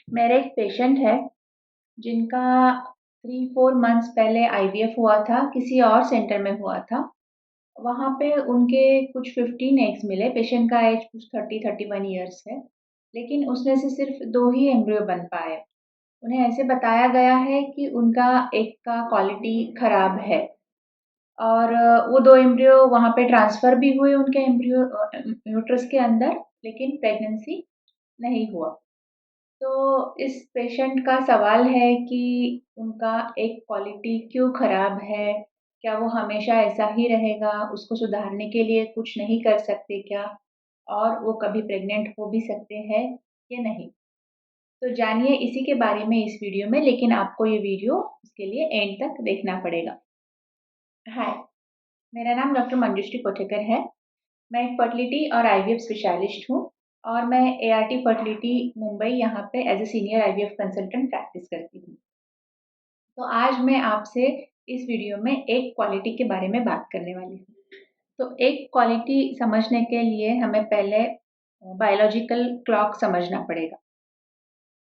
मेरा एक पेशेंट है जिनका 3-4 मंथ्स पहले आईवीएफ हुआ था, किसी और सेंटर में हुआ था। वहाँ पे उनके कुछ 15 एग्स मिले, पेशेंट का एज कुछ 30-31 इयर्स है, लेकिन उसमें से सिर्फ़ 2 ही एम्ब्रियो बन पाए। उन्हें ऐसे बताया गया है कि उनका एक का क्वालिटी खराब है और वो 2 एम्ब्रियो वहाँ पे ट्रांसफ़र भी हुए उनके यूट्रस के अंदर, लेकिन प्रेगनेंसी नहीं हुआ। तो इस पेशेंट का सवाल है कि उनका एग क्वालिटी क्यों खराब है? क्या वो हमेशा ऐसा ही रहेगा? उसको सुधारने के लिए कुछ नहीं कर सकते क्या? और वो कभी प्रेग्नेंट हो भी सकते हैं या नहीं? तो जानिए इसी के बारे में इस वीडियो में, लेकिन आपको ये वीडियो इसके लिए एंड तक देखना पड़ेगा। हाय, मेरा नाम डॉक्टर मंजुश्री कोठेकर है। मैं एक फर्टिलिटी और आईवीएफ स्पेशलिस्ट हूँ और मैं एआरटी फर्टिलिटी मुंबई यहाँ पे as a senior IVF consultant practice करती हूँ। तो आज मैं आपसे इस वीडियो में एग क्वालिटी के बारे में बात करने वाली हूँ। तो एग क्वालिटी समझने के लिए हमें पहले बायोलॉजिकल क्लॉक समझना पड़ेगा।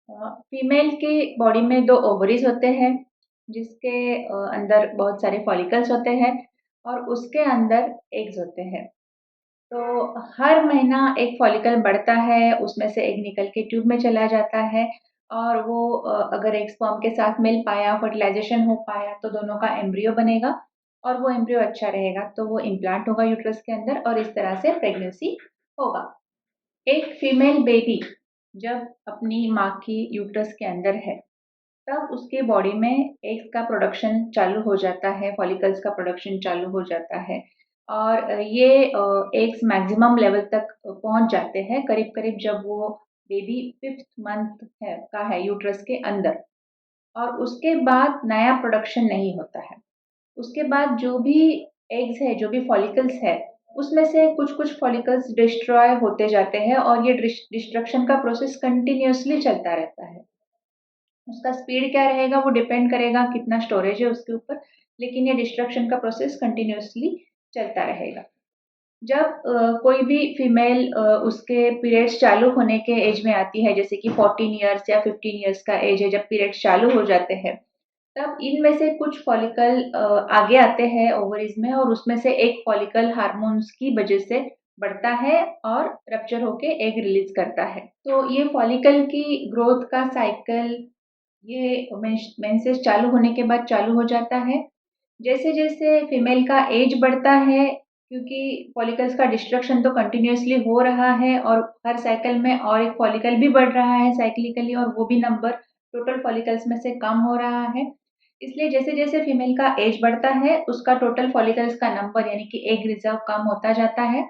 फीमेल की बॉडी में 2 ओवरीज़ होते हैं, जिसके अंदर बहुत सारे फॉलिकल्स होते हैं और उसके अंदर एग्स होते हैं। तो हर महीना एक फॉलिकल बढ़ता है, उसमें से एग निकल के ट्यूब में चला जाता है और वो अगर एग स्पर्म के साथ मिल पाया, फर्टिलाइज़ेशन हो पाया तो दोनों का एम्ब्रियो बनेगा और वो एम्ब्रियो अच्छा रहेगा तो वो इम्प्लांट होगा यूट्रस के अंदर और इस तरह से प्रेगनेंसी होगा। एक फीमेल बेबी जब अपनी माँ की यूट्रस के अंदर है, तब उसके बॉडी में एग्स का प्रोडक्शन चालू हो जाता है, फॉलिकल्स का प्रोडक्शन चालू हो जाता है और ये एग्स मैक्सिमम लेवल तक पहुँच जाते हैं करीब-करीब जब वो बेबी 5th मंथ है का है यूट्रस के अंदर और उसके बाद नया प्रोडक्शन नहीं होता है। उसके बाद जो भी एग्स है, जो भी फॉलिकल्स है, उसमें से कुछ-कुछ फॉलिकल्स डिस्ट्रॉय होते जाते हैं और ये डिस्ट्रक्शन का प्रोसेस कंटिन्यूअसली चलता रहता है। उसका स्पीड क्या रहेगा वो डिपेंड करेगा कितना स्टोरेज है उसके ऊपर, लेकिन ये डिस्ट्रक्शन का प्रोसेस कंटिन्यूअसली चलता रहेगा। जब कोई भी फीमेल उसके पीरियड्स चालू होने के एज में आती है, जैसे कि 14 इयर्स या 15 इयर्स का एज है, जब पीरियड्स चालू हो जाते हैं, तब इनमें से कुछ फॉलिकल आगे आते हैं ओवरीज में और उसमें से एक फॉलिकल हार्मोन्स की वजह से बढ़ता है और रप्चर होके एग रिलीज करता है। तो ये फॉलिकल की ग्रोथ का साइकिल ये मेंसेस चालू होने के बाद चालू हो जाता है। जैसे-जैसे फीमेल का एज बढ़ता है, क्योंकि फॉलिकल्स का डिस्ट्रक्शन तो कंटिन्यूअसली हो रहा है और हर साइकिल में और एक फॉलिकल भी बढ़ रहा है साइक्लिकली और वो भी नंबर टोटल फॉलिकल्स में से कम हो रहा है। इसलिए जैसे-जैसे फीमेल का एज बढ़ता है, उसका टोटल फॉलिकल्स का नंबर यानी कि एग रिज़र्व कम होता जाता है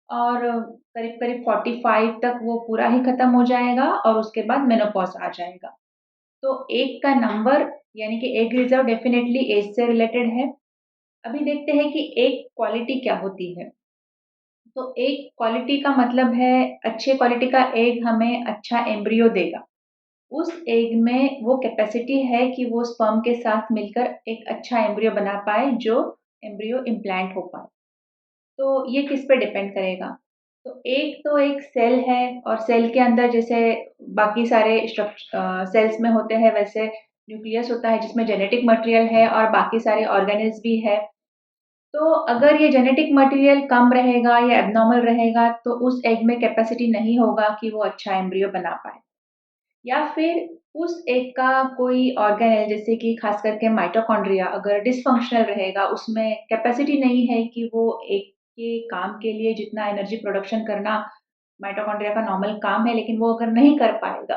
और करीब-करीब 45 तक वो पूरा ही खत्म हो जाएगा और उसके बाद मेनोपॉज़ आ जाएगा। तो एग का नंबर यानी कि एग रिज़र्व डेफ़िनेटली एज से रिलेटेड है। अभी देखते हैं कि एग क्वालिटी क्या होती है। तो एग क्वालिटी का मतलब है अच्छे क्वालिटी का एग हमें अच्छा एम्ब्रियो देगा। उस एग में वो कैपेसिटी है कि वो स्पर्म के साथ मिलकर एक अच्छा एम्ब्रियो बना पाए जो एम्ब्रियो इम्प्लांट हो पाए। तो ये किस पे डिपेंड करेगा? तो एक तो एक सेल है और सेल के अंदर जैसे बाकी सारे सेल्स में होते हैं वैसे न्यूक्लियस होता है जिसमें जेनेटिक मटेरियल है और बाकी सारे ऑर्गेनेल्स भी है। तो अगर ये जेनेटिक मटेरियल कम रहेगा या एब्नॉर्मल रहेगा तो उस एग में कैपेसिटी नहीं होगा कि वो अच्छा एम्ब्रियो बना पाए। या फिर उस एग का कोई ऑर्गेनेल जैसे कि खास करके माइटोकॉन्ड्रिया अगर डिसफंक्शनल रहेगा, उसमें कैपेसिटी नहीं है कि वो एग के काम के लिए जितना एनर्जी प्रोडक्शन करना माइटोकॉन्ड्रिया का नॉर्मल काम है, लेकिन वो अगर नहीं कर पाएगा,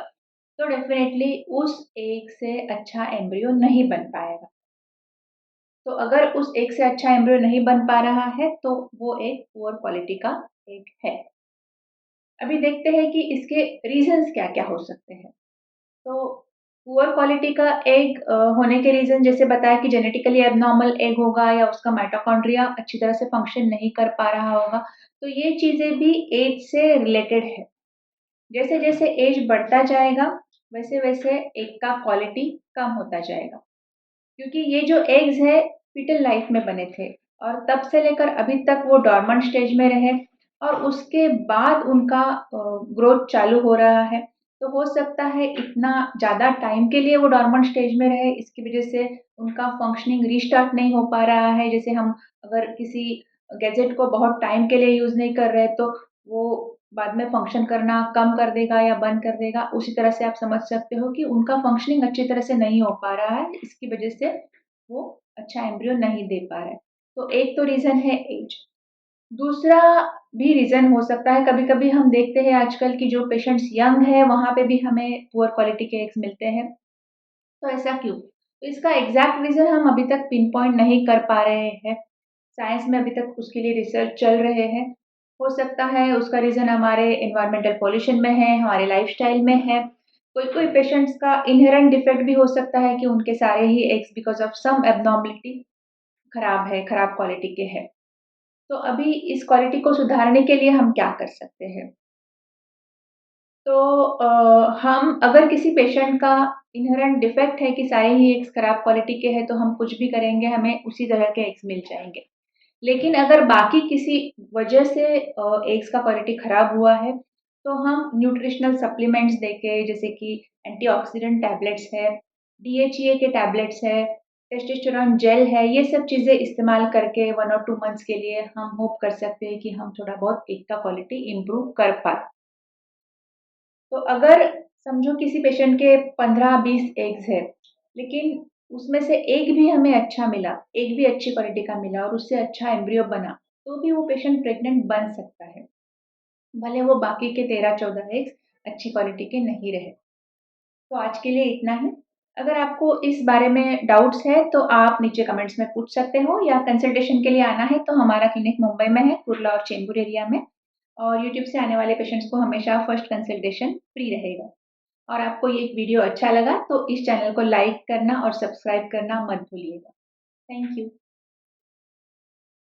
तो डेफ़िनेटली उस एग से अच्छा एम्ब्रियो नहीं बन पाएगा। तो अगर उस एग से अच्छा एम्ब्रियो नहीं बन पा रहा है, तो वो एक पुअर क्वालिटी का एग है। अभी देखते हैं कि इसके रीज़न्स क्या-क्या हो सकते हैं। तो पुअर क्वालिटी का एग होने के रीज़न जैसे बताया कि जेनेटिकली एब्नॉर्मल एग होगा या उसका माइटोकॉन्ड्रिया अच्छी तरह से फंक्शन नहीं कर पा रहा होगा, तो ये चीज़ें भी एज से रिलेटेड है। जैसे-जैसे एज बढ़ता जाएगा, वैसे-वैसे एग का क्वालिटी कम होता जाएगा। क्योंकि ये जो एग्स है फीटल लाइफ में बने थे और तब से लेकर अभी तक वो डॉर्मेंट स्टेज में रहे और उसके बाद उनका ग्रोथ चालू हो रहा है। तो हो सकता है इतना ज़्यादा टाइम के लिए वो डॉर्मेंट स्टेज में रहे, इसकी वजह से उनका फंक्शनिंग रीस्टार्ट नहीं हो पा रहा है। जैसे हम अगर किसी गैजेट को बहुत टाइम के लिए यूज़ नहीं कर रहे, तो वो बाद में फंक्शन करना कम कर देगा या बंद कर देगा। उसी तरह से आप समझ सकते हो कि उनका फंक्शनिंग अच्छी तरह से नहीं हो पा रहा है, इसकी वजह से वो अच्छा एम्ब्रियो नहीं दे पा रहा है। तो एक तो रीज़न है एज। दूसरा भी रीज़न हो सकता है, कभी-कभी हम देखते हैं आजकल की जो पेशेंट्स यंग हैं, वहाँ पे भी हमें पुअर क्वालिटी के एग्स मिलते हैं। तो ऐसा क्यों? तो इसका एग्ज़ैक्ट रीज़न हम अभी तक पिन पॉइंट नहीं कर पा रहे हैं। साइंस में अभी तक उसके लिए रिसर्च चल रहे हैं। हो सकता है उसका रीज़न हमारे एनवायरमेंटल पॉल्यूशन में है, हमारे लाइफ़स्टाइल में है। कोई-कोई पेशेंट्स का इन्हेरेंट डिफेक्ट भी हो सकता है कि उनके सारे ही एग्स बिकॉज़ ऑफ सम एब्नॉर्मैलिटी खराब है, खराब क्वालिटी के हैं। तो अभी इस क्वालिटी को सुधारने के लिए हम क्या कर सकते हैं? तो हम अगर किसी पेशेंट का इन्हेरेंट डिफेक्ट है कि सारे ही एग्स खराब क्वालिटी के हैं, तो हम कुछ भी करेंगे, हमें उसी तरह के एग्स मिल जाएँगे। लेकिन अगर बाकी किसी वजह से एग्स का क्वालिटी खराब हुआ है, तो हम न्यूट्रिशनल सप्लीमेंट्स देके जैसे कि एंटीऑक्सीडेंट टैबलेट्स है, डीएचईए के टैबलेट्स है, टेस्टोस्टेरोन जेल है, ये सब चीज़ें इस्तेमाल करके 1 और 2 मंथ्स के लिए हम होप कर सकते हैं कि हम थोड़ा बहुत एग का क्वालिटी इम्प्रूव कर पाएँ। तो अगर समझो किसी पेशेंट के 15-20 एग्स है, लेकिन उसमें से एक भी हमें अच्छा मिला, एक भी अच्छी क्वालिटी का मिला और उससे अच्छा एम्ब्रियो बना, तो भी वो पेशेंट प्रेग्नेंट बन सकता है। भले वो बाकी के 13-14 एग्स अच्छी क्वालिटी के नहीं रहे। तो आज के लिए इतना ही। अगर आपको इस बारे में डाउट्स है, तो आप नीचे कमेंट्स में पूछ सकते हो या कंसल्टेशन के लिए आना है, तो हमारा क्लिनिक मुंबई में है, कुर्ला और चेंबूर एरिया में। और यूट्यूब से आने वाले पेशेंट्स को हमेशा फर्स्ट कंसल्टेशन फ्री रहेगा। और आपको ये वीडियो अच्छा लगा तो इस चैनल को लाइक करना और सब्सक्राइब करना मत भूलिएगा। Thank you.